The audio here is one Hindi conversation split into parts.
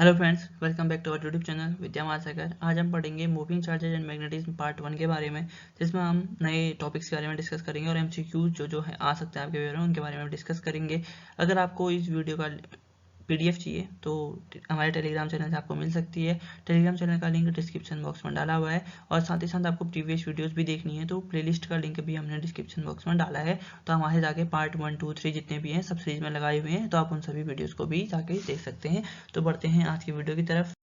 Hello friends, welcome back to our YouTube channel Vidya Mahasagar. आज हम पढ़ेंगे moving charges and magnetism part 1 के बारे में, जिसमें हम नए टॉपिक्स के बारे में डिस्कस करेंगे और एमसीक्यूज जो है आ सकते हैं आपके पेपर में, उनके बारे में डिस्कस करेंगे। अगर आपको इस वीडियो का पीडीएफ चाहिए तो हमारे टेलीग्राम चैनल से आपको मिल सकती है। टेलीग्राम चैनल का लिंक डिस्क्रिप्शन बॉक्स में डाला हुआ है और साथ ही साथ आपको प्रीवियस वीडियोस भी देखनी है तो प्लेलिस्ट का लिंक भी हमने डिस्क्रिप्शन बॉक्स में डाला है। तो वहाँ से जाके पार्ट 1, 2, 3 जितने भी हैं सब सीरीज में लगाए हुए हैं, तो आप उन सभी वीडियोज़ को भी जाके देख सकते हैं। तो बढ़ते हैं आज की वीडियो की तरफ।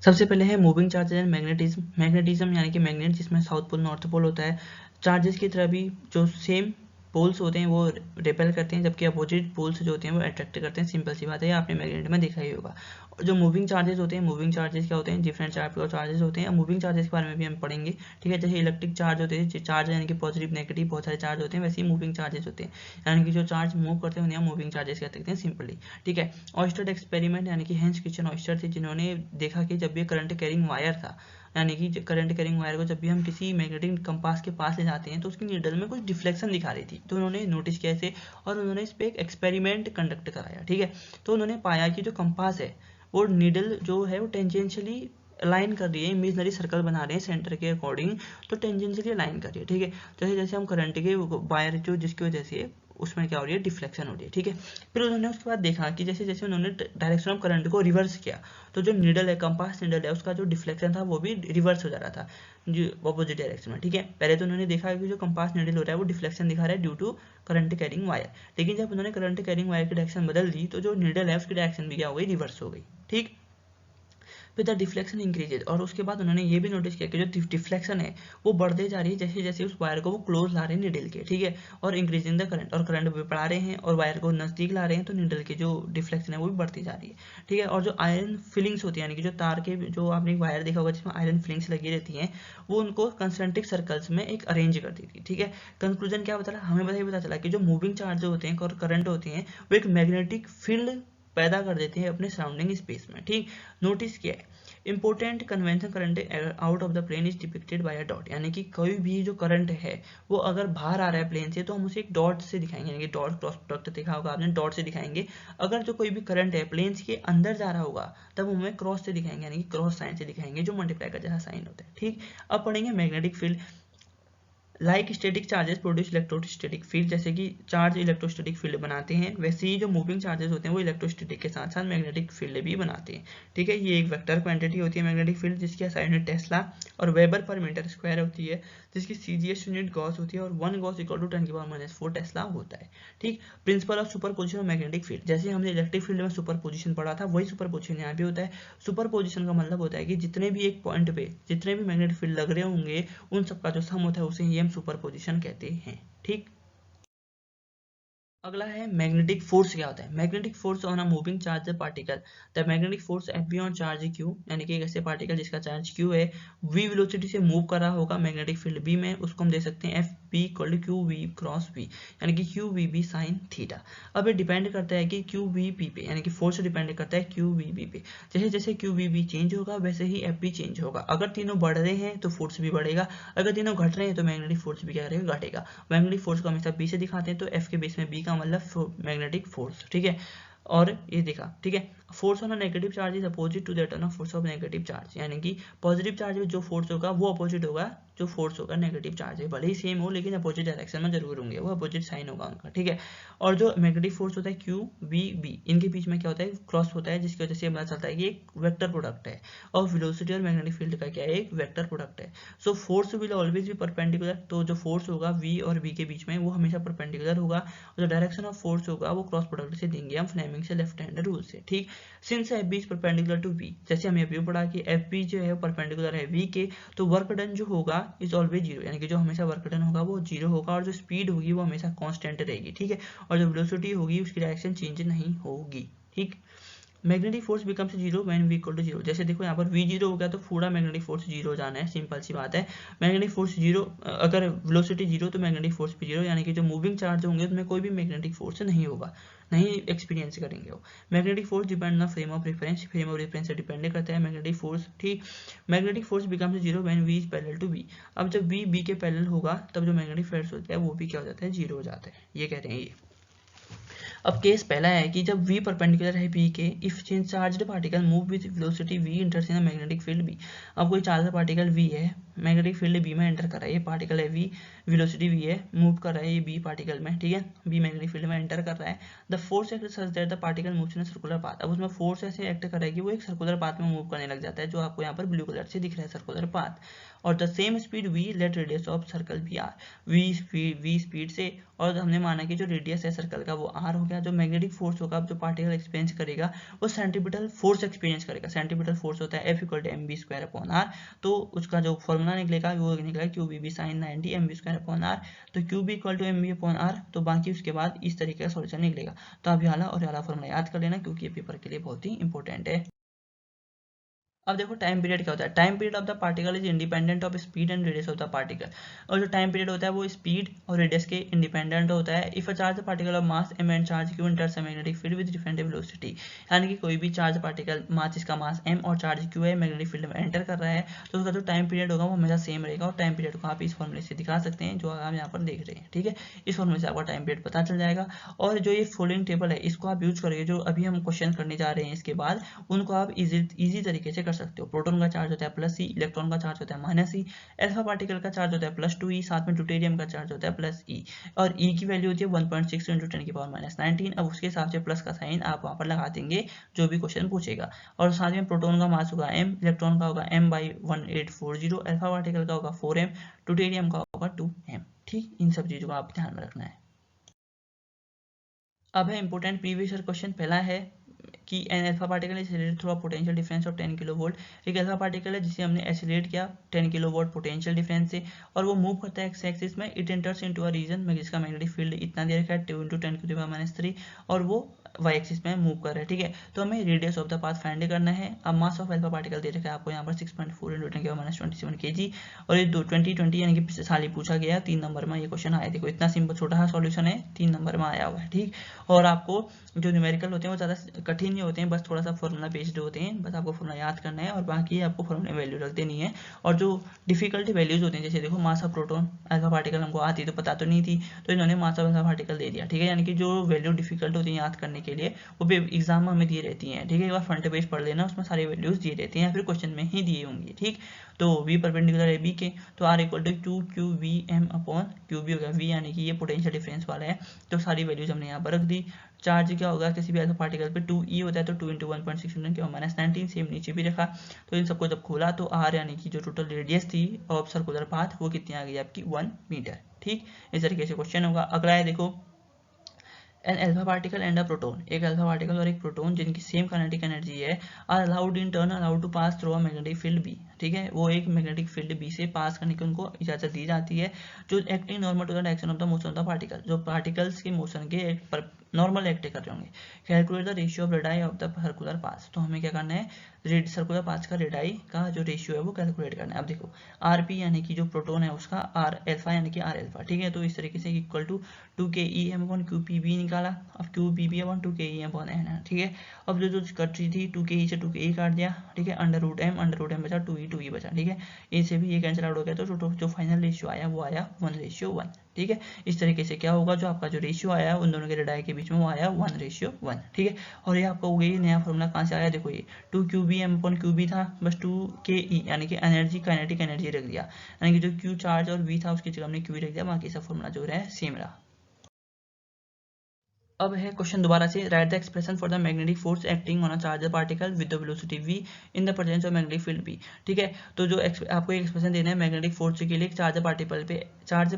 सबसे पहले है moving charges and magnetism. Magnetism यानी कि मैग्नेट जिसमें साउथ पोल नॉर्थ पोल होता है। चार्जेस की तरह भी जो सेम पोल्स होते हैं वो रिपेल करते हैं, जबकि अपोजिट पोल्स जो होते हैं वो अट्रैक्ट करते हैं। सिंपल सी बात है, आपने मैग्नेट में देखा ही होगा। और जो मूविंग चार्जेस होते हैं, मूविंग चार्जेस क्या होते हैं, डिफरेंट टाइप के चार्जेस होते हैं। मूविंग चार्जेस के बारे में भी हम पढ़ेंगे, ठीक है। जैसे इलेक्ट्रिक चार्ज होते हैं, चार्ज यानी कि पॉजिटिव नेगेटिव बहुत सारे चार्ज होते हैं, वैसे ही मूविंग चार्जेस होते हैं, यानी कि जो चार्ज मूव करते हैं उन्हें हम मूविंग चार्जेस कहते हैं सिंपली, ठीक है। ऑयस्टर एक्सपेरिमेंट यानी कि हेंस क्रिश्चियन ऑयस्टर थे, जिन्होंने देखा कि जब भी करंट कैरिंग वायर था, यानी कि करंट कैरिंग वायर को जब भी हम किसी मैग्नेटिक कंपास के पास ले जाते हैं तो उसकी नीडल में कुछ डिफ्लेक्शन दिखा रही थी। तो उन्होंने नोटिस किया इसे और उन्होंने इस पर एक एक्सपेरिमेंट कंडक्ट कराया, ठीक है। तो उन्होंने पाया कि जो कंपास है वो नीडल जो है वो टेंजेंशियली अलाइन कर रही है, इमेजनरी सर्कल बना रहे हैं सेंटर के अकॉर्डिंग, तो टेंजेंशियली अलाइन कर रही है, ठीक है। जैसे जैसे हम करंट के वायर जो जिसकी वजह से उसमें क्या हो रही है, डिफ्लेक्शन हो रही है, ठीक है। फिर उन्होंने उसके बाद देखा कि जैसे जैसे उन्होंने डायरेक्शन ऑफ करंट को रिवर्स किया तो जो नीडल है, कंपास नीडल है, उसका जो डिफ्लेक्शन था वो भी रिवर्स हो जा रहा था जो ऑपोजिट डायरेक्शन में, ठीक है। पहले तो उन्होंने देखा कि जो कंपास नीडल हो रहा है वो डिफ्लेक्शन दिखा रहा है due to current carrying wire, लेकिन जब उन्होंने करंट कैरिंग वायर की डायरेक्शन बदल दी तो जो नीडल है उसकी डायरेक्शन भी क्या हो गई, रिवर्स हो गई, ठीक। फिर द डिफ्लेक्शन इंक्रीजेज, और उसके बाद उन्होंने ये भी नोटिस किया कि जो डिफ्लेक्शन है वो बढ़ते जा रही है जैसे जैसे उस वायर को वो क्लोज ला रहे हैं नीडल के, ठीक है। और इंक्रीजिंग द करंट, और करंट भी बढ़ा रहे हैं और वायर को नजदीक ला रहे हैं, तो नीडल की जो डिफ्लेक्शन है वो भी बढ़ती जा रही है, ठीक है। और जो आयरन फिलिंग्स होती है, यानी कि जो तार के जो आपने एक वायर देखा होगा जिसमें आयरन फिलिंग्स लगी रहती हैं, वो उनको कंसेंट्रिक सर्कल्स में एक अरेंज करती थी, ठीक है। कंक्लूजन क्या पता हमें पता चला कि जो मूविंग चार्ज होते हैं और करंट होते हैं वो एक मैग्नेटिक फील्ड पैदा कर देते हैं अपने सराउंडिंग स्पेस में, ठीक। नोटिस किया है important convention current out of the plane is depicted by a dot, यानी कि कोई भी जो करंट है वो अगर बाहर आ रहा है प्लेन से तो हम उसे एक डॉट से दिखाएंगे, यानी कि डॉट क्रॉस प्रोडक्ट देखा होगा आपने, डॉट से दिखाएंगे। अगर जो कोई भी करंट है प्लेन के अंदर जा रहा होगा तब हमें क्रॉस से दिखाएंगे, यानी कि क्रॉस साइन से दिखाएंगे, जो मल्टीप्लाई का जैसा साइन होता है, ठीक। अब पढ़ेंगे magnetic field. Like static charges produce electrostatic field, जैसे कि चार्ज इलेक्ट्रोस्टैटिक फील्ड बनाते हैं, वैसे ही जो मूविंग चार्जेस होते हैं वो इलेक्ट्रोस्टैटिक के साथ साथ मैग्नेटिक फील्ड भी बनाते हैं, ठीक है। ये एक वेक्टर क्वांटिटी होती है मैग्नेटिक फील्ड, जिसकी SI यूनिट टेस्ला और वेबर पर मीटर स्क्वायर होती है, जिसकी CGS यूनिट गॉस होती है और 1 गॉस इक्वल टू 10⁻⁴ टेस्ला होता है, ठीक। Principle of superposition of magnetic field, जैसे हमने इलेक्ट्रिक फील्ड में सुपरपोजिशन पढ़ा था वही सुपरपोजिशन यहाँ भी होता है। सुपरपोजिशन का मतलब होता है कि जितने भी एक पॉइंट पे जितने भी मैग्नेटिक फील्ड लग रहे होंगे उन सबका जो सम होता है उसे ही हम सुपरपोजिशन कहते हैं, ठीक। अगला है मैग्नेटिक फोर्स। क्या होता है magnetic force on a moving charge particle. The magnetic force F be on charge Q, यानी कि एक ऐसे पार्टिकल जिसका चार्ज क्यू है, वी वेलोसिटी से मूव कर रहा होगा मैग्नेटिक फील्ड बी में, उसको हम दे सकते हैं F B equal to Q V cross V, यानी कि Q V B sine theta. अब ये डिपेंड करता है कि क्यू वी पी पे, यानी कि फोर्स डिपेंड करता है क्यू वी बी पे। जैसे जैसे क्यू वी बी चेंज होगा वैसे ही एफ बी चेंज होगा। अगर तीनों बढ़ रहे हैं तो फोर्स भी बढ़ेगा, अगर तीनों घट रहे हैं तो मैग्नेटिक फोर्स भी क्या करेगा, घटेगा। मैग्नेटिक फोर्स को हमेशा बी से दिखाते हैं, तो एफ के बेस में बी का मतलब मैग्नेटिक फोर्स, ठीक है। और ये देखा, ठीक है। Force on a negative charge is opposite to that on a force of negative charge, यानी कि पॉजिटिव चार्ज में जो फोर्स होगा वो अपोजिट होगा जो फोर्स होगा नेगेटिव चार्ज है, भले ही सेम हो लेकिन अपोजिट डायरेक्शन में जरूर होंगे, वो अपोजिट साइन होगा उनका, ठीक है। और जो मैग्नेटिक फोर्स होता है क्यू वी बी, इनके बीच में क्या होता है, क्रॉस होता है, जिसकी वजह से पता चलता है कि एक वेक्टर प्रोडक्ट है, और वेलोसिटी और मैग्नेटिक फील्ड का क्या है, एक वेक्टर प्रोडक्ट है। So force will always be perpendicular, तो जो फोर्स होगा वी और बी के बीच में वो हमेशा परपेंडिकुलर होगा, और जो डायरेक्शन ऑफ फोर्स होगा वो क्रॉस प्रोडक्ट से देंगे हम फ्लेमिंग से लेफ्ट हैंड रूल से, ठीक। Since F B is perpendicular to V, जैसे हमने अभी पढ़ा कि एफ बी जो है परपेंडिकुलर है वी के, तो वर्क डन जो होगा इज ऑलवेज जीरो, यानी कि जो हमेशा वर्क डन होगा वो जीरो होगा, और जो स्पीड होगी वो हमेशा कांस्टेंट रहेगी, ठीक है। और जो वेलोसिटी होगी उसकी डायरेक्शन चेंज नहीं होगी, ठीक। Magnetic force becomes zero when V equal to zero, जैसे देखो यहाँ पर वी जीरो हो गया तो पूरा मैग्नेटिक फोर्स जीरो जाना है, सिंपल सी बात है। मैग्नेटिक फोर्स जीरो, अगर वेलोसिटी जीरो तो मैग्नेटिक फोर्स भी जीरो, यानी कि जो मूविंग चार्ज होंगे उसमें कोई भी मैग्नेटिक फोर्स नहीं होगा, नहीं एक्सपीरियंस करेंगे वो। Magnetic force depend on frame of reference, frame of reference से डिपेंड करता है मैग्नेटिक फोर्स, ठीक। Magnetic force becomes zero when V is parallel to B, अब जब वी बी के पैरेलल होगा तब जो मैग्नेटिक फोर्स होता है वो भी क्या हो जाता है, जीरो हो जाता है, ये कह रहे हैं ये। अब केस पहला है कि जब v परपेंडिकुलर है p के, if change charged particle move with velocity v इंटर्स in magnetic field b। अब कोई चार्ज पार्टिकल v है, मैग्नेटिक फील्ड b में एंटर कर रहा है, ये पार्टिकल है v, वेलोसिटी v है, मूव कर रहा है ये b पार्टिकल में, ठीक है, b मैग्नेटिक फील्ड में एंटर कर रहा है। The force act such that the particle moves in circular path. अब उसमें फोर्स ऐसे एक्ट कर रहा है कि वो एक सर्कुलर पाथ में मूव करने लग जाता है, जो आपको यहाँ पर ब्लू कलर से दिख रहा है सर्कुलर पाथ। और the same speed v let radius of circle भी r, v स्पीड से, और हमने माना कि जो रेडियस है सर्कल का वो r हो गया। जो मैग्नेटिक फोर्स होगा जो पार्टिकल एक्सपीरियंस करेगा वो सेंट्रीपिटल फोर्स एक्सपीरियंस करेगा। सेंट्रीपिटल फोर्स होता है F=mv²/r, तो उसका जो फॉर्मूला निकलेगा वो निकलेगा QVB sin 90 mv²/r। तो QB=mv/r, तो बाकी उसके बाद इस तरीके का सॉल्यूशन निकलेगा। तो आप याला और याला फॉर्मूला याद कर लेना, क्योंकि ये पेपर के लिए बहुत ही इंपॉर्टेंट है। अब देखो टाइम पीरियड क्या होता है। Time period of the particle is independent of speed and radius of the particle. और जो टाइम पीरियड होता है वो स्पीड और रेडियस के इंडिपेंडेंट होता है। If a charge particle of mass m and charge q इंटर्स a magnetic field with different velocity, यानी कि कोई भी चार्ज पार्टिकल मास, इसका मास m और चार्ज q है, मैग्नेटिक फील्ड में एंटर कर रहा है, तो उसका जो टाइम पीरियड होगा वो हमेशा सेम रहेगा। और टाइम पीरियड को आप इस फॉर्मूले से दिखा सकते हैं जो आप यहाँ पर देख रहे हैं, ठीक है। इस फॉर्मूले से आपका टाइम पीरियड पता चल जाएगा। और जो ये फॉलोइंग टेबल है इसको आप यूज करेंगे, जो अभी हम क्वेश्चन करने जा रहे हैं इसके बाद, उनको आप इजी तरीके से कर सकते हो। प्रोटॉन का चार्ज होता है +c, इलेक्ट्रॉन का चार्ज होता है -e, अल्फा पार्टिकल का चार्ज होता है +2e, साथ में ड्यूटेरियम का चार्ज होता है +e, और e की वैल्यू होती है 1.6 × 10⁻19। अब उसके हिसाब से प्लस का साइन आप वहां पर लगा देंगे जो भी क्वेश्चन पूछेगा। और साथ में प्रोटॉन का मास होगा m, इलेक्ट्रॉन का होगा m/1840, अल्फा पार्टिकल का होगा 4m, ड्यूटेरियम का होगा 2m, ठीक। इन सब चीजों का आप ध्यान में रखना है। अब है इंपोर्टेंट प्रीवियस ईयर क्वेश्चन। पहला है कि an alpha particle is accelerated through a potential difference of 10 kilovolt. एक अल्फा पार्टिकल है जिसे हमने एक्सेलरेट किया 10 किलोवोल्ट पोटेंशियल डिफरेंस से, और वो मूव करता है एक्स एक्सिस में। It enters into a region में जिसका मैग्नेटिक फील्ड इतना दे रखा है 2 × 10⁻³ और वो y एक्सिस में मूव कर रहा है, ठीक है। तो हमें radius of the path find करना है। अब मास ऑफ अल्फा पार्टिकल दे रखा है आपको यहाँ पर 6.4 × 10⁻27 kg, और ये 2020 यानी कि साल ही पूछा गया 3 नंबर में ये क्वेश्चन आया। देखो इतना सिंपल छोटा सा सॉल्यूशन है, 3 नंबर में आया हुआ है, ठीक। और आपको जो न्यूमेरिकल होते हैं वो ज़्यादा कठिन नहीं होते हैं, बस थोड़ा सा फॉर्मूला बेस्ड होते हैं, बस आपको फॉर्मूला याद करना है और बाकी आपको फॉर्मूला वैल्यू रख देनी है। और जो डिफिकल्टी वैल्यूज होते हैं, जैसे देखो mass of proton alpha particle हमको आती तो पता तो नहीं थी, तो इन्होंने मास ऑफ अल्फा पार्टिकल दे दिया, ठीक है। यानी कि जो वैल्यू डिफिकल्ट होती है याद करने के लिए वो भी एग्जाम में हमें दी रहती हैं, ठीक है। एक बार फ्रंट पेज पढ़ लेना, उसमें सारी वैल्यूज दी रहती हैं या फिर क्वेश्चन में ही दी होंगी, ठीक। तो v परपेंडिकुलर है b के, तो r = 2qvm/qb हो गया। v यानी कि ये पोटेंशियल डिफरेंस वाला है, तो सारी वैल्यूज हमने यहाँ पर रख दी। चार्ज क्या होगा किसी भी अल्फा पार्टिकल पे 2e होता है, तो 2 × 1.6 × 10⁻19 सेम नीचे भी रखा। तो इन सबको जब खोला तो r यानी कि जो टोटल रेडियस थी ऑफ सर्कुलर पाथ वो कितनी आ गई आपकी 1 मीटर, ठीक। इस तरीके से क्वेश्चन होगा। अगला है देखो an alpha particle and a proton. एक अल्फा पार्टिकल और एक प्रोटॉन जिनकी सेम काइनेटिक एनर्जी है, are allowed in turn allowed to pass through a magnetic field B, ठीक है। वो एक मैग्नेटिक फील्ड बी से पास करने की उनको इजाजत दी जाती है, जो acting normal to the direction of the motion of the particle, जो पार्टिकल्स के मोशन के नॉर्मल एक्ट कर रहे होंगे। Calculate the ratio of radii of the circular path. तो हमें क्या करना है, सर्कुलर पाथ का रेडाई का जो रेशियो है वो कैलकुलेट करना है। अब देखो आरपी यानी कि जो प्रोटॉन है उसका आर अल्फा यानी कि आर अल्फा, ठीक है। तो इस तरीके से इक्वल टू 2KEm/QPB निकाला। अब QPB/2KEm/n, ठीक है। अब जो कट रही थी 2KE से 2KE काट दिया, ठीक है। √m बचा 2E बचा, ठीक है। ए से भी ये कैंसिल आउट हो गया, तो जो फाइनल रेशियो आया वो आया 1:1, ठीक है। इस तरीके से क्या होगा, जो आपका जो रेशियो आया उन दोनों के रेडाई के बीच में वो आया 1:1, ठीक है। और ये आपका हो गई नया फॉर्मूला कहाँ से आया, देखो ये 2QBm/QB था, बस 2KE यानी कि एनर्जी काइनेटिक एनर्जी रख दिया, यानी कि जो Q चार्ज और V था उसकी जगह हमने Q रख दिया, बाकी सब फॉर्मूला जो रहा सेम रहा। अब है क्वेश्चन दोबारा से, right the expression for the magnetic force acting on a charger particle with the velocity v in the presence of magnetic field b, ठीक है। तो जो आपको एक एक्सप्रेशन देना है मैग्नेटिक फोर्स के लिए चार्जर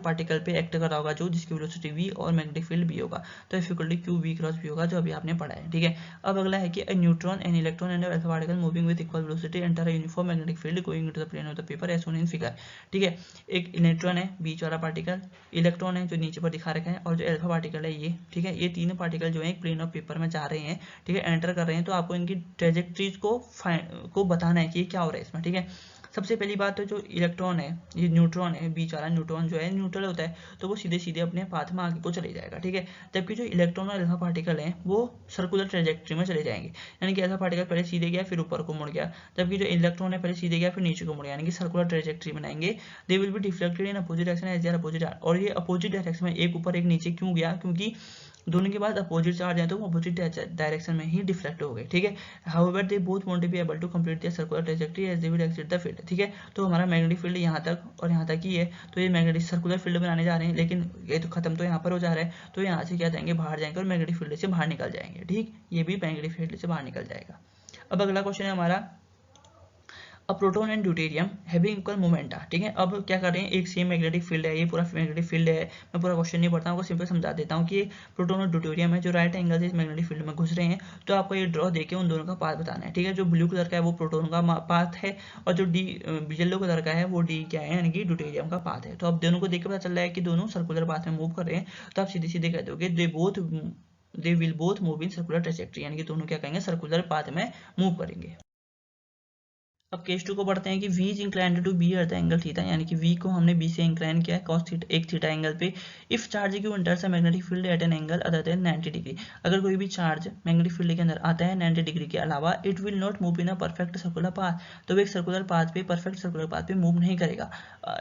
पार्टिकल पे एक्ट कर रहा होगा जो, जिसकी वेलोसिटी v और मैग्नेटिक फील्ड b होगा, तो F = QV×B होगा, जो अभी आपने पढ़ा है, ठीक है। अब अगला है कि a neutron an electron and alpha particle moving with equal velocity enter a uniform magnetic field going into the plane of the paper as shown in figure, ठीक है। एक न्यूट्रॉन है बीच वाला पार्टिकल, इलेक्ट्रॉन है जो नीचे पर दिखा रखा है, और जो अल्फा पार्टिकल है ये, ठीक है। ये तीनों पार्टिकल जो है प्लेन ऑफ पेपर में जा रहे हैं, ठीक है, एंटर कर रहे हैं। तो आपको इनकी ट्रेजेक्टरीज को बताना है कि ये क्या हो रहा है इसमें, ठीक है। सबसे पहली बात तो जो इलेक्ट्रॉन है, ये न्यूट्रॉन है बीच वाला, न्यूट्रॉन जो है न्यूट्रल होता है, तो वो सीधे सीधे अपने पाथ में आगे को चले जाएगा, ठीक है। जबकि जो इलेक्ट्रॉन और अल्फा पार्टिकल है वो सर्कुलर ट्रेजेक्टरी में चले जाएंगे, यानी कि अल्फा पार्टिकल पहले सीधे गया फिर ऊपर को मुड़ गया, जबकि जो इलेक्ट्रॉन है पहले सीधे गया फिर नीचे को मुड़ गया, यानी कि सर्कुलर ट्रेजेक्टरी बनाएंगे। They will be deflected in opposite direction as they're opposite, और ये अपोजिट डायरेक्शन में एक ऊपर एक नीचे क्यों गया, क्योंकि दोनों के बाद अपोजिट चार्ज है तो वो अपोजिट डायरेक्शन में ही डिफ्लेक्ट हो गए, ठीक है। However they both won't to be able to complete their circular trajectory as they will exit the field, ठीक है। तो हमारा मैग्नेटिक फील्ड यहाँ तक और यहाँ तक ही है, तो ये मैग्नेटिक सर्कुलर फील्ड बनाने जा रहे हैं, लेकिन ये तो खत्म तो यहाँ पर हो जा रहा है, तो यहाँ से क्या जाएंगे, बाहर जाएंगे और मैग्नेटिक फील्ड से बाहर निकल जाएंगे, ठीक। ये भी मैग्नेटिक फील्ड से बाहर निकल जाएगा। अब अगला क्वेश्चन है हमारा, a proton and deuterium having equal momenta, ठीक है। अब क्या कर रहे हैं, एक सेम मैग्नेटिक फील्ड है, ये पूरा मैग्नेटिक फील्ड है, मैं पूरा क्वेश्चन नहीं पढ़ता हूँ, आपको सिंपल समझा देता हूँ कि प्रोटॉन और ड्यूटेरियम है जो राइट एंगल से इस मैग्नेटिक फील्ड में घुस रहे हैं। तो आपको ये ड्रॉ देके उन दोनों का पाथ बताना है, ठीक है। जो ब्लू कलर का है वो प्रोटॉन का पाथ है, और जो येलो कलर का है वो डी क्या है, यानी कि ड्यूटेरियम का पाथ है। तो अब दोनों को देख के पता चल रहा है कि दोनों सर्कुलर पाथ में मूव कर रहे हैं, तो आप सीधे सीधे कह दोगे they will both move in circular trajectory, यानी कि दोनों क्या कहेंगे, सर्कुलर पाथ में मूव करेंगे। अब केस 2 को पढ़ते हैं कि v is inclined to be at the angle theta, यानी कि v को हमने b से इंक्लाइन किया है cos थीटा, एक थीटा एंगल पे। If charge Q enters a magnetic field at an angle other than 90 degree, अगर कोई भी चार्ज मैग्नेटिक फील्ड के अंदर आता है 90 डिग्री के अलावा, it will not move in a perfect circular path, तो वो एक सर्कुलर पाथ पे, परफेक्ट सर्कुलर पाथ पे मूव नहीं करेगा।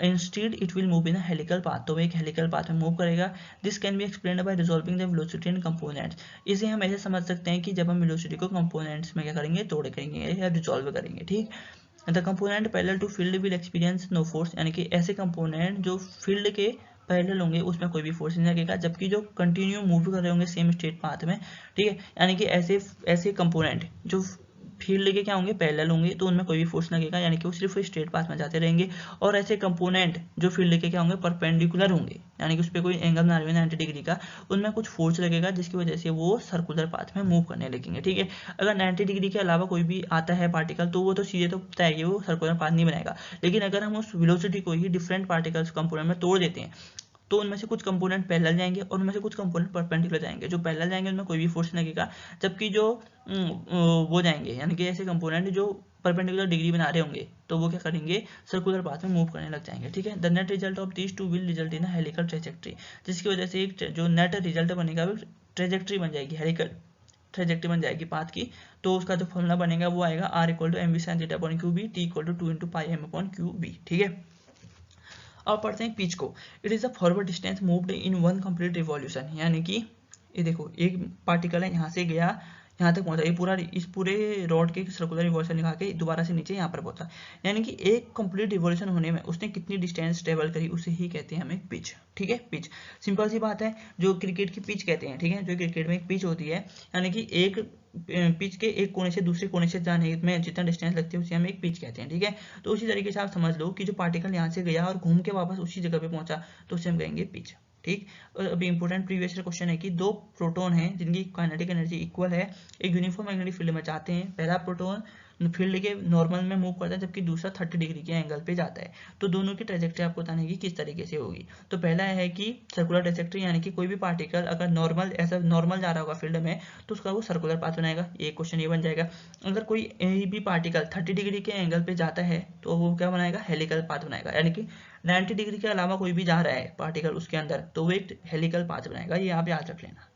Instead it will move in a helical path, तो वो एक हेलिकल पाथ में मूव करेगा। This can be explained bye resolving the velocity in components, इसे हम ऐसे समझ सकते हैं कि जब हम वेलोसिटी को कंपोनेंट्स में क्या करेंगे, तोड़ करेंगे या रिजॉल्व करेंगे, ठीक। The component parallel to field will experience no force, यानी कि ऐसे कंपोनेंट जो फील्ड के पैरेलल होंगे उसमें कोई भी फोर्स नहीं लगेगा, जबकि जो कंटिन्यू मूव कर रहे होंगे सेम स्ट्रेट पाथ में, ठीक है, यानी कि ऐसे कंपोनेंट जो फील्ड के क्या होंगे, पैरेलल होंगे, तो उनमें कोई भी फोर्स लगेगा, यानी कि वो सिर्फ स्ट्रेट पाथ में जाते रहेंगे। और ऐसे कंपोनेंट जो फील्ड के क्या होंगे, परपेंडिकुलर होंगे, यानी कि उस पर कोई एंगल बना रहे 90 डिग्री का, उनमें कुछ फोर्स लगेगा जिसकी वजह से वो सर्कुलर पाथ में मूव करने लगेंगे, ठीक है। अगर 90 डिग्री के अलावा कोई भी आता है पार्टिकल, तो वो तो सीधे तो तय है कि वो सर्कुलर पाथ नहीं बनाएगा, लेकिन अगर हम उस वेलोसिटी को ही डिफरेंट पार्टिकल्स कंपोनेंट में तोड़ देते हैं, तो उनमें से कुछ कंपोनेंट पैरेलल जाएंगे और उनमें से कुछ कंपोनेंट परपेंडिकुलर जाएंगे। जो पैरेलल जाएंगे उनमें कोई भी फोर्स नहीं लगेगा, जबकि जो वो जाएंगे, यानी कि ऐसे कंपोनेंट जो परपेंडिकुलर डिग्री बना रहे होंगे, तो वो क्या करेंगे, सर्कुलर पाथ में मूव करने लग जाएंगे, ठीक है। The net result of this two will result in a helical trajectory, जिसकी वजह से एक जो नेट रिजल्ट बनेगा वो ट्रैजेक्टरी बन जाएगी, हेलिकल ट्रैजेक्टरी बन जाएगी पाथ की। तो उसका जो फॉर्मूला बनेगा वो आएगा r equal to mv sin theta upon Q t equal to 2 into pi m upon Q B, ठीक है। अब पढ़ते हैं पिच को। It is a forward distance moved in one complete revolution, यानी कि ये देखो एक पार्टिकल है, यहाँ से गया यहाँ तक पहुंचा, ये पूरा इस पूरे रॉड के सर्कुलर रिवॉल्यूशन निकाल के दोबारा से नीचे यहाँ पर पहुंचा, यानी कि एक कंप्लीट रिवॉल्यूशन होने में उसने कितनी डिस्टेंस ट्रेवल करी, उसे ही कहते हैं हमें पिच, ठीक है। पिच सिंपल सी बात है, जो क्रिकेट की पिच कहते हैं, ठीक है, जो क्रिकेट में एक पिच होती है, यानी कि एक पिच के एक कोने से दूसरे कोने से जाने में जितना डिस्टेंस लगती है उसे हम एक पिच कहते हैं, ठीक है। तो उसी तरीके से आप समझ लो कि जो पार्टिकल यहाँ से गया और घूम के वापस उसी जगह पे पहुंचा, तो उसे हम कहेंगे पिच, ठीक। और अभी इंपॉर्टेंट प्रीवियस क्वेश्चन है कि दो प्रोटॉन हैं जिनकी काइनेटिक एनर्जी इक्वल है, एक यूनिफॉर्म मैग्नेटिक फील्ड में जाते हैं, पहला प्रोटॉन फील्ड के नॉर्मल में मूव करता है जबकि दूसरा 30 डिग्री के एंगल पे जाता है। तो दोनों की ट्रेजेक्टरी आपको बताने की किस तरीके से होगी। तो पहला है कि सर्कुलर ट्रेजेक्टरी, यानी कि कोई भी पार्टिकल अगर नॉर्मल ऐसा नॉर्मल जा रहा होगा फील्ड में, तो उसका वो सर्कुलर पाथ बनाएगा, ये क्वेश्चन ये बन जाएगा। अगर कोई भी पार्टिकल 30 डिग्री के एंगल पे जाता है तो वो क्या बनाएगा, हेलिकल पाथ बनाएगा, यानी कि 90 डिग्री के अलावा कोई भी जा रहा है पार्टिकल उसके अंदर, तो वो एक हेलिकल पाथ बनाएगा, ये आप याद रख लेना।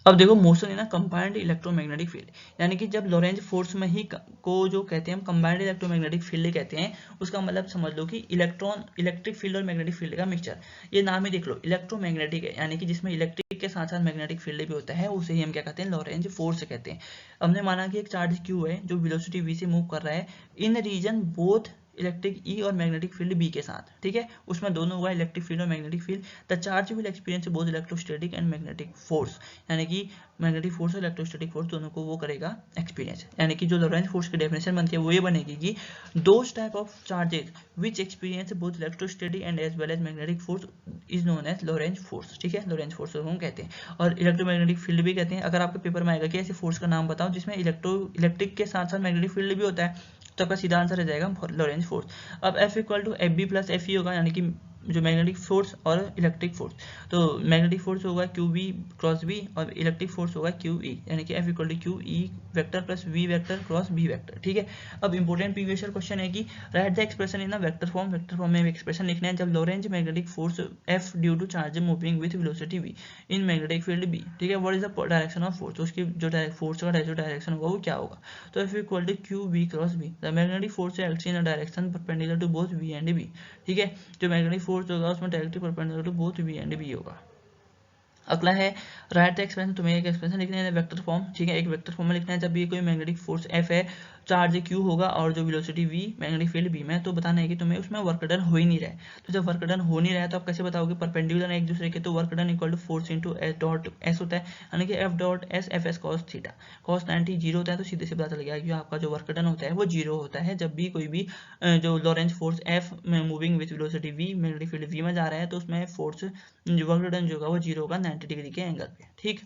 अब देखो motion in combined electromagnetic field, यानी कि जब लॉरेंज फोर्स में ही को जो कहते हैं हम कंबाइंड इलेक्ट्रोमैग्नेटिक फील्ड कहते हैं, उसका मतलब समझ लो कि इलेक्ट्रिक फील्ड और मैग्नेटिक फील्ड का मिक्सचर। ये नाम ही देख लो, इलेक्ट्रोमैग्नेटिक है, यानी कि जिसमें इलेक्ट्रिक के साथ साथ मैग्नेटिक फील्ड भी होता है, उसे ही हम क्या कहते हैं, लॉरेंज फोर्स कहते हैं। हमने माना कि एक चार्ज क्यू है जो वेलोसिटी v से मूव कर रहा है इन रीजन बोथ इलेक्ट्रिक ई और मैग्नेटिक फील्ड बी के साथ, ठीक है, उसमें दोनों हुआ इलेक्ट्रिक फील्ड और magnetic field. The charge will experience both electrostatic and magnetic force, यानी कि मैग्नेटिक फोर्स और इलेक्ट्रोस्टैटिक फोर्स दोनों को वो करेगा एक्सपीरियंस, यानी कि जो लॉरेंज फोर्स की डेफिनेशन बनती है वो ये बनेगी कि those type of charges which experience both electrostatic and as well as magnetic force is known as Lorentz force, ठीक है, लॉरेंज फोर्स को कहते हैं। और इलेक्ट्रोमैग्नेटिक फील्ड भी कहते हैं। अगर आपके पेपर में आएगा कि ऐसे फोर्स का नाम बताओ जिसमें इलेक्ट्रिक के साथ साथ मैग्नेटिक फील्ड भी होता है, तो आपका सीधा आंसर आ जाएगा लॉरेंज फोर्स। अब F equal to F B plus F E होगा, यानी कि जो मैग्नेटिक फोर्स और इलेक्ट्रिक फोर्स, तो मैग्नेटिक फोर्स होगा क्यू बी क्रॉस बी और इलेक्ट्रिक फोर्स होगा क्यू ई, यानी कि F equal to Q E vector plus V vector cross B vector, ठीक है। अब इंपॉर्टेंट प्रीवियस क्वेश्चन है कि write the expression in vector form, vector form में एक्सप्रेशन लिखना है जब Lorentz magnetic force F due to charge moving with velocity v in magnetic field b, ठीक है, what is the direction of force, तो उसकी जो फोर्स का जो डायरेक्शन होगा वो क्या होगा। तो F equal to Q B cross B, the magnetic force acts in a direction perpendicular to both v and b, ठीक है, जो मैग्नेटिक फोर्स होगा उसमें directly perpendicular to both v and b होगा। अगला है राइट द एक्सप्रेशन, तुम्हें एक एक्सप्रेशन लिखना है वेक्टर फॉर्म, ठीक है, एक वेक्टर फॉर्म में लिखना है जब ये कोई मैग्नेटिक फोर्स F है, चार्ज Q होगा और जो velocity V, magnetic field B में, तो बताना है कि तुम्हें उसमें वर्क डन हो ही नहीं रहा है। तो जब वर्क डन हो नहीं रहा है तो आप कैसे बताओगे, परपेंडिकुलर है एक दूसरे के, तो work done equal to force into S dot S होता है, यानी कि F dot S F S cos theta, cos 90 zero होता है, तो सीधे से पता चल गया कि आपका जो वर्क डन होता है वो जीरो होता है जब भी कोई भी जो लॉरेंज फोर्स F में moving with velocity V, magnetic field V में जा रहा है, तो उसमें फोर्स जो वर्क डन जो होगा वो जीरो होगा 90 डिग्री के एंगल पे, ठीक।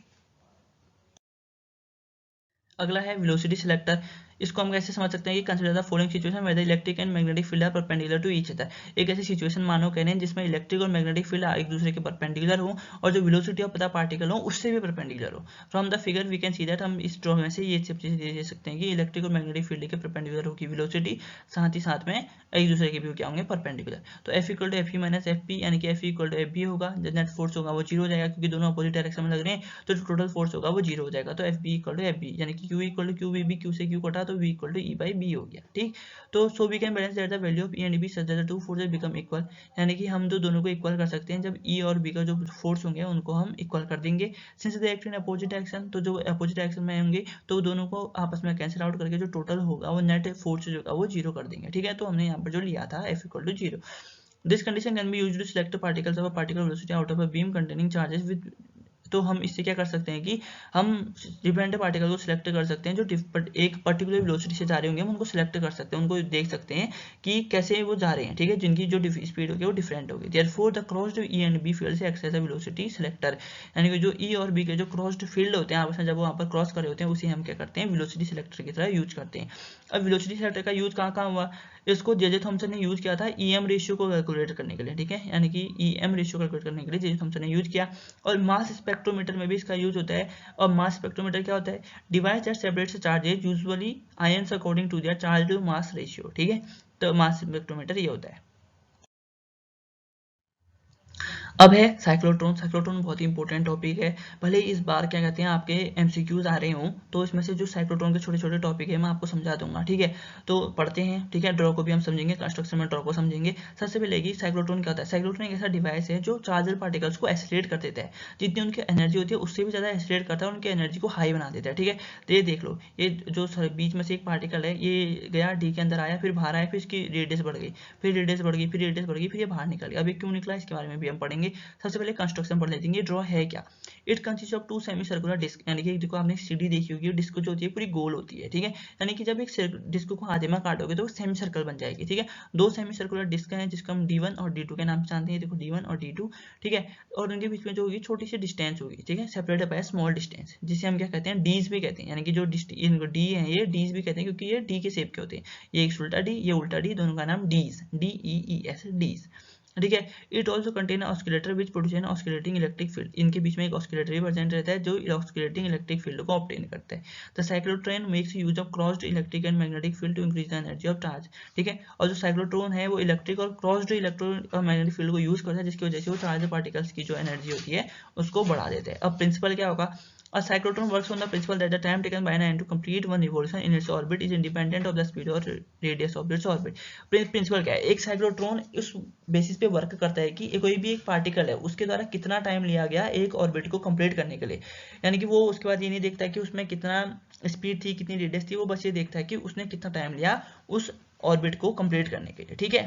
अगला है वेलोसिटी सिलेक्टर, इसको हम कैसे समझ सकते हैं कि consider the following situation where the electric and magnetic field are perpendicular to each other. एक ऐसी सिचुएशन मानो कह रहे हैं जिसमें इलेक्ट्रिक और मैग्नेटिक फील्ड एक दूसरे के परपेंडिकुलर हो और जो वेलोसिटी ऑफ द पार्टिकल हो उससे भी परपेंडिकुलर हो। From the figure we can see that, हम इस ड्रॉ में से ये सब चीजें दे सकते हैं कि इलेक्ट्रिक और मैग्नेटिक फील्ड के परपेंडिकुलर होगी वेलोसिटी, साथ ही साथ में एक दूसरे के भी क्या होंगे, परपेंडिकुलर। तो F equal to F E minus F P, यानी कि F equal to F B होगा, जो नेट फोर्स होगा वो जीरो हो जाएगा क्योंकि दोनों अपोजिट डायरेक्शन में लग रहे हैं, तो जो टोटल फोर्स होगा वो जीरो हो जाएगा। तो F B equal to F B, यानी कि Q equal to Q B, Q से क्यू कटा तो V equal to E by B हो गया, ठीक। तो so we can balance that the value of E and B such that the two forces become equal, यानी कि हम तो दोनों को इक्वल कर सकते हैं जब ई और बी का जो फोर्स होंगे उनको हम इक्वल कर देंगे। Since they act in opposite direction, तो जो अपोजिट डायरेक्शन में होंगे तो दोनों को आपस में कैंसिल आउट करके जो टोटल होगा वो नेट फोर्स जो होगा वो जीरो कर देंगे, ठीक है। तो हमने यहाँ पर जो लिया था F equal to zero. This condition can be used to select particles of a particular velocity out of a beam containing charges with, तो हम इससे क्या कर सकते हैं कि हम डिपेंडेंट पार्टिकल को सिलेक्ट कर सकते हैं जो एक पर्टिकुलर वेलोसिटी से जा रहे होंगे, हम उनको सिलेक्ट कर सकते हैं, उनको देख सकते हैं कि कैसे वो जा रहे हैं, ठीक है, जिनकी जो स्पीड होगी वो डिफरेंट होगी। Therefore the crossed E and B field से act as a velocity selector, यानी कि जो ई और बी के जो क्रॉस्ड फील्ड होते हैं आपस में जब वो वहाँ पर क्रॉस कर रहे होते हैं उसे हम क्या करते हैं, वेलोसिटी सिलेक्टर की तरह यूज करते हैं। अब वेलोसिटी सिलेक्टर का यूज कहाँ कहाँ हुआ, इसको जे थॉमसन ने यूज किया था ईएम रेशियो को कैलकुलेट करने के लिए, ठीक है, यानी कि ईएम रेशियो कैलकुलेट करने के लिए जे थॉमसन ने यूज किया। और मास स्पेक्ट्रोमीटर में भी इसका यूज होता है। और मास स्पेक्ट्रोमीटर क्या होता है, device that separates charges usually ions according to their charge to mass ratio, ठीक है। तो मास स्पेक्ट्रोमीटर ये होता है। अब है साइक्लोट्रॉन। साइक्लोट्रॉन बहुत ही इंपॉर्टेंट टॉपिक है, भले ही इस बार क्या कहते हैं आपके एमसीक्यूज आ रहे हों, तो इसमें से जो साइक्लोट्रॉन के छोटे छोटे टॉपिक है मैं आपको समझा दूंगा, ठीक है। तो पढ़ते हैं, ठीक है, ड्रॉ को भी हम समझेंगे, कंस्ट्रक्शन में ड्रॉ को समझेंगे। सबसे पहले कि साइक्लोट्रॉन क्या होता है। साइक्लोट्रॉन एक ऐसा डिवाइस है जो चार्जर पार्टिकल्स को एसिलेट कर देता है, जितनी उनकी एनर्जी होती है उससे भी ज़्यादा एसिलेट करता है, उनकी एनर्जी को हाई बना देता है, ठीक है। तो ये देख लो, ये जो बीच में से एक पार्टिकल है ये गया डी के अंदर आया, फिर बाहर आया, फिर इसकी रेडियस बढ़ गई, फिर रेडियस बढ़ गई, फिर रेडियस बढ़ गई, फिर ये बाहर निकल गया। अब ये क्यों निकला इसके बारे में भी हम पढ़ेंगे। सबसे पहले कंस्ट्रक्शन पढ़ लेते हैं, ड्रॉ है क्या। It consist of two semi circular disc, यानी कि देखो आपने सीडी देखी होगी, डिस्क जो होती है पूरी गोल होती है, ठीक है, यानी कि जब एक डिस्क को आधे में काटोगे तो सेमी सर्कल बन जाएगी, ठीक है। दो सेमी सर्कुलर डिस्क हैं जिसको हम D1 और D2 के नाम से जानते हैं, देखो D1 और D2, ठीक है। और उनके बीच में जो होगी छोटी सी डिस्टेंस होगी, ठीक है, सेपरेटेड बाय स्मॉल डिस्टेंस, जिसे हम क्या कहते हैं, डीज भी कहते हैं, यानी कि जो इनको डी है ये डीज भी कहते हैं क्योंकि ये डी के शेप के होते हैं, ये एक उल्टा डी, ये उल्टा डी, दोनों का नाम डीज, DEES, डीज, ठीक है। It also contain oscillator which produce an oscillating electric field, इनके बीच में एक ऑस्किलेटर भी प्रेजेंट रहता है जो ऑस्किलेटिंग इलेक्ट्रिक फील्ड को ऑब्टेन करता है। The cyclotron makes use of crossed electric and magnetic field to increase the energy of charge, ठीक है। और जो साइक्लोट्रॉन है वो इलेक्ट्रिक और क्रॉस्ड इलेक्ट्रिक और मैग्नेटिक फील्ड को यूज करता है, जिसकी वजह से वो चार्ज पार्टिकल्स की जो एनर्जी होती है उसको बढ़ा देता है। अब प्रिंसिपल क्या होगा, a cyclotron works on the principle that the time taken by an atom to complete one revolution in its orbit is independent of the speed or radius of its orbit। Principle क्या है, एक साइक्लोट्रॉन उस बेसिस पे वर्क करता है कि कोई भी एक पार्टिकल है उसके द्वारा कितना टाइम लिया गया एक ऑर्बिट को कंप्लीट करने के लिए, यानी कि वो उसके बाद ये नहीं देखता है कि उसमें कितना स्पीड थी, कितनी रेडियस थी, वो बस ये देखता है कि उसने कितना टाइम लिया उस ऑर्बिट को कंप्लीट करने के लिए, ठीक है।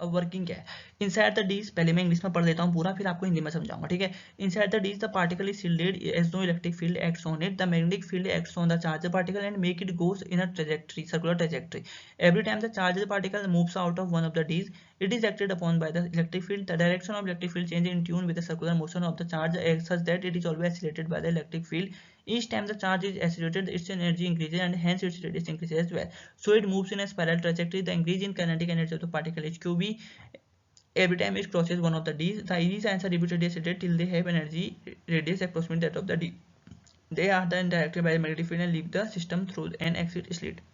अब वर्किंग क्या है, इनसाइड द डीज, पहले मैं इंग्लिश में पढ़ देता हूँ पूरा, फिर आपको हिंदी में समझाऊंगा, ठीक है। Inside the dees the particle is shielded as no electric field acts on it, the magnetic field acts on the charged particle and make it goes in a trajectory, circular trajectory. Every time the charged particle moves out of one of the dees it is acted upon by the electric field. The direction of electric field changes in tune with the circular motion of the charge such that it is always accelerated by the electric field. Each time the charge is accelerated, its energy increases and hence its radius increases as well. So it moves in a spiral trajectory. The increase in kinetic energy of the particle is QB every time it crosses one of the D's. The E's are repeatedly accelerated till they have energy radius approximately that of the D. They are then directed by the magnetic field and leave the system through an exit slit.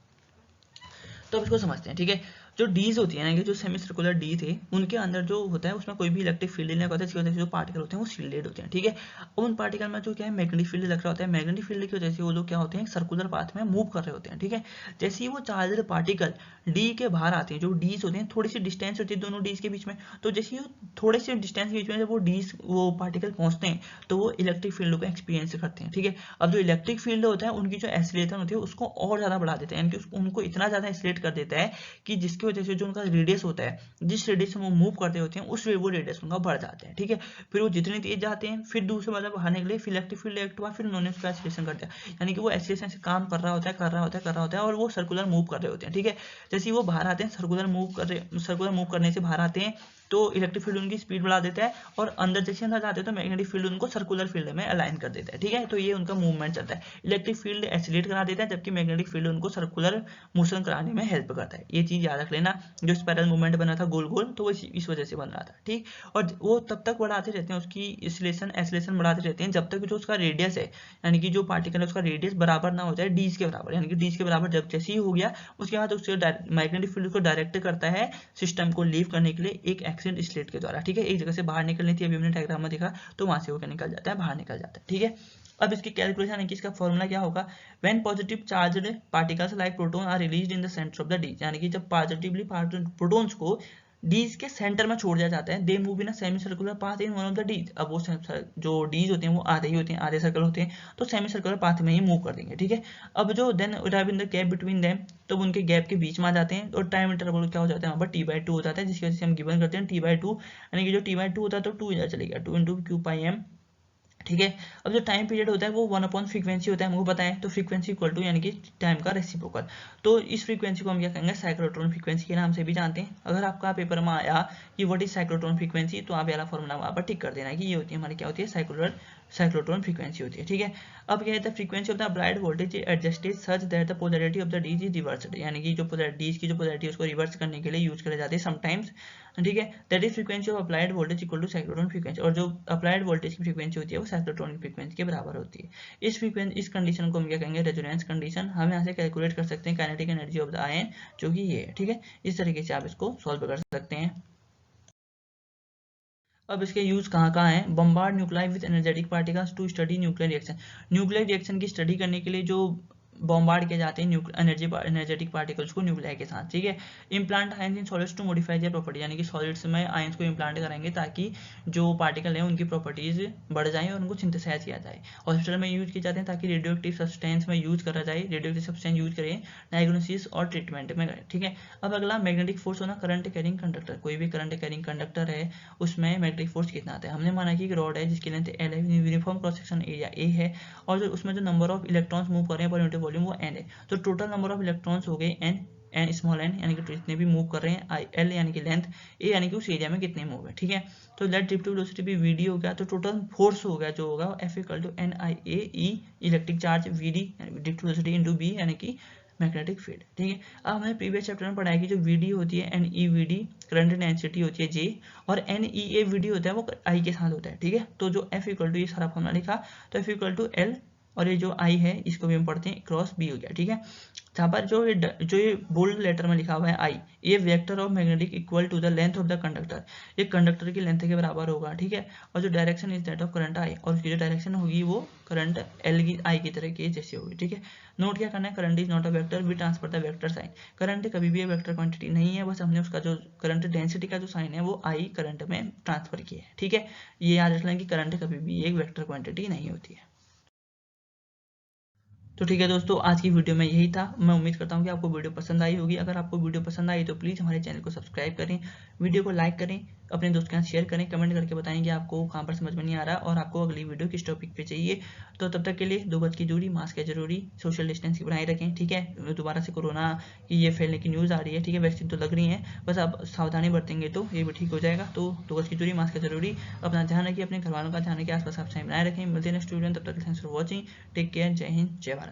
तो अब इसको समझते हैं, ठीक है। जो डीज होती है ना कि जो सेमी सर्कुलर डी थे उनके अंदर जो होता है उसमें कोई भी इलेक्ट्रिक फील्ड नहीं होता है, जिसकी वजह से जो पार्टिकल होते हैं वो शील्डेड होते हैं। ठीक है, उन पार्टिकल में जो क्या है मैग्नेटिक फील्ड लग रहा होता है, मैग्नेटिक फील्ड की वजह से वो लोग क्या होते हैं सर्कुलर पाथ में मूव कर रहे होते हैं। ठीक है, जैसे ही वो चार्जड पार्टिकल डी के बाहर आते हैं, जो डीज होते हैं थोड़ी सी डिस्टेंस होती है दोनों डीज के बीच में, तो जैसे ही थोड़े से डिस्टेंस के बीच में जब वो डीज वो पार्टिकल पहुंचते हैं तो वो इलेक्ट्रिक फील्ड को एक्सपीरियंस करते हैं। ठीक है, अब जो इलेक्ट्रिक फील्ड होता है उनकी जो एक्सीलरेशन होती है उसको और ज्यादा बढ़ा देता है, यानी कि उनको इतना ज्यादा एक्सीलरेट कर देता है कि जिसकी वजह से जो उनका रेडियस होता है, जिस रेडियस से वो मूव करते होते हैं उस वो रेडियस उनका बढ़ जाता है। ठीक है, फिर वो जितनी तेज जाते हैं फिर दूसरे मतलब बाहर निकले, फिर इलेक्ट्रिक फील्ड एक्ट हुआ, फिर उन्होंने उसका एक्सीलरेशन कर दिया, यानी कि वो एक्सीलरेशन से काम कर रहा होता है कर रहा होता है कर रहा होता है और वो सर्कुलर मूव कर रहे होते हैं। ठीक है, जैसे ही वो बाहर आते हैं सर्कुलर मूव करने से बाहर आते हैं तो इलेक्ट्रिक फील्ड उनकी स्पीड बढ़ा देता है और अंदर जैसे अंदर जाते हैं तो मैग्नेटिक फील्ड उनको सर्कुलर फील्ड में अलाइन कर देता है। ठीक है, तो ये उनका मूवमेंट चलता है, इलेक्ट्रिक फील्ड एक्सीलरेट करा देता है जबकि मैग्नेटिक फील्ड उनको सर्कुलर मोशन कराने में हेल्प करता है। ये चीज याद रख लेना, जो स्पाइरल मूवमेंट बना था गोल गोल तो वो इस वजह से बन रहा था। ठीक, और वो तब तक बढ़ाते रहते हैं उसकी एक्सीलरेशन बढ़ाते रहते हैं जब तक जो उसका रेडियस है, यानी कि जो पार्टिकल है उसका रेडियस बराबर ना हो जाए डीज के बराबर, यानी कि डीज के बराबर जब जैसे ही हो गया उसके बाद उससे मैग्नेटिक फील्ड को डायरेक्ट करता है सिस्टम को लीव करने के लिए एक एक्सिडेंट स्लेट के द्वारा। ठीक है, एक जगह से बाहर निकलनी थी, अभी हमने डायग्राम में देखा, तो वहां से वो निकल जाता है, बाहर निकल जाता है। ठीक है, अब इसकी कैलकुलेशन है कि इसका फॉर्मूला क्या होगा, when positive charged particles like proton are released in the centre of the dee, यानी कि जब पॉजिटिवली प्रोटॉन्स को डीज के सेंटर में छोड़ दिया जाता है, they move in a semi circular path in one of the dees. अब वो जो डीज होते हैं वो आधे ही होते हैं, आधे सर्कल होते हैं, तो सेमी सर्कुलर पाथ में ही मूव कर देंगे। ठीक है, अब जो then arrive in the gap between them, तो उनके गैप के बीच में आ जाते हैं और टाइम इंटरवल क्या हो जाता है वहाँ पर t/2 हो जाता है, जिसकी वजह से हम गिवन करते हैं t/2, यानी कि जो t/2 होता है तो 2 इधर चलेगा, 2 × q/m। ठीक है, अब जो टाइम पीरियड होता है वो 1 फ्रीक्वेंसी होता है, हमको पता है, तो फ्रीक्वेंसी इक्वल टू यानी कि टाइम का रेसिप्रोकल। तो इस फ्रीक्वेंसी को हम क्या कहेंगे साइक्लोट्रॉन फ्रीक्वेंसी के नाम से भी जानते हैं। अगर आपका पेपर में आया कि व्हाट इज साइक्लोट्रॉन फ्रीक्वेंसी, तो आप वाला फॉर्मूला वहाँ पर टिक कर देना कि ये होती है हमारी क्या होती है साइक्लोट्रॉन फ्रीक्वेंसी होती है। ठीक है, अब क्या कहते हैं frequency of the applied voltage adjusted such that the polarity of the dees is reversed, यानी कि जो डीज की जो पोलैरिटी है उसको रिवर्स करने के लिए यूज करे जाते हैं समटाइम्स। ठीक है, that is frequency of applied voltage equal to cyclotron frequency, और जो अप्लाइड वोल्टेज की फ्रीक्वेंसी होती है वो साइक्लोट्रॉन की फ्रीक्वेंसी के बराबर होती है। इस कंडीशन को हम क्या कहेंगे रेजोनेंस कंडीशन। हम यहाँ से कैलकुलेट कर सकते हैं kinetic energy of the ion, जो कि ये है। ठीक है, इस तरीके से आप इसको सॉल्व कर सकते हैं। अब इसके यूज कहाँ कहाँ है, bombard nuclei with energetic particles to study nuclear reaction, nuclear reaction की स्टडी करने के लिए जो बॉम्बार्ड किए जाते हैं एनर्जेटिक पार्टिकल्स को न्यूक्लियाई के साथ। ठीक है, implant ions in solids to modify their property, यानी कि सॉलिड्स में आयंस को इम्प्लांट करेंगे ताकि जो पार्टिकल है उनकी प्रॉपर्टीज बढ़ जाए और उनको सिंथेसाइज किया जाए। हॉस्पिटल में यूज किए जाते हैं ताकि रेडियो एक्टिव सब्सटेंस में यूज करा जाए, रेडियो एक्टिव सब्सटेंस यूज करें डायग्नोसिस और ट्रीटमेंट में। ठीक है, अब अगला मैग्नेटिक फोर्स होना करंट कैरिंग कंडक्टर, कोई भी करंट कैरिंग कंडक्टर है उसमें मैग्नेटिक फोर्स कितना आता है। हमने माना कि एक रॉड है जिसकी लेंथ L है, uniform cross section area A है, और जो उसमें जो नंबर ऑफ इलेक्ट्रॉन्स मूव कर रहे हैं पर यूनिट वॉल्यूम वो n है, तो टोटल नंबर ऑफ इलेक्ट्रॉन्स हो गए n स्मॉल n, यानी कि जितने भी मूव कर रहे हैं, L यानी कि लेंथ, A यानी कि उस एरिया में कितने मूव है। ठीक है, तो लेट ड्रिफ्टिव वेलोसिटी भी Vd हो गया, तो टोटल फोर्स हो गया जो होगा F = NIAE electric charge Vd drift velocity into B यानी कि मैग्नेटिक फील्ड। ठीक है, अब हमने प्रीवियस चैप्टर में पढ़ा है कि जो Vd होती है NeVd करंट डेंसिटी होती है J, और NeAVd होता है वो I के साथ होता है। ठीक है, तो जो F = ये सारा फॉर्मूला लिखा, तो F = L और ये जो I है इसको भी हम पढ़ते हैं क्रॉस B हो गया। ठीक है, जहाँ पर जो ये बोल्ड लेटर में लिखा हुआ है I, ये vector of magnetic equal to the length of the conductor, ये कंडक्टर की लेंथ के बराबर होगा। ठीक है, और जो direction is that of current I, और उसकी जो डायरेक्शन होगी वो करंट L की I की तरह की जैसी होगी। ठीक है, नोट क्या करना है, current is not a vector, we transfer the vector sign. Current कभी भी वेक्टर क्वांटिटी नहीं है, बस हमने उसका जो करंट डेंसिटी का जो साइन है वो I करंट में ट्रांसफर किया है। ठीक है, ये याद रखना कि करंट कभी भी एक वेक्टर क्वांटिटी नहीं होती है। तो ठीक है दोस्तों, आज की वीडियो में यही था। मैं उम्मीद करता हूँ कि आपको वीडियो पसंद आई होगी। अगर आपको वीडियो पसंद आई तो प्लीज़ हमारे चैनल को सब्सक्राइब करें, वीडियो को लाइक करें, अपने दोस्त के साथ शेयर करें, कमेंट करके बताएं कि आपको कहाँ पर समझ में नहीं आ रहा और आपको अगली वीडियो किस टॉपिक पे चाहिए। तो तब तक के लिए 2 गज की दूरी, मास्क है जरूरी, सोशल डिस्टेंस की बनाए रखें। ठीक है, दोबारा से कोरोना की ये फैलने की न्यूज़ आ रही है। ठीक है, वैक्सीन तो लग रही है, बस आप सावधानी बरतेंगे तो ये भी ठीक हो जाएगा। तो 2 गज की दूरी, मास्क है जरूरी, अपना ध्यान रखिए, अपने घर वालों का ध्यान रखिए, आसपास आप सही बनाए रखें। मिलते हैं नेक्स्ट वीडियो में, तब तक thanks for watching, take care, जय हिंद, जय भारत।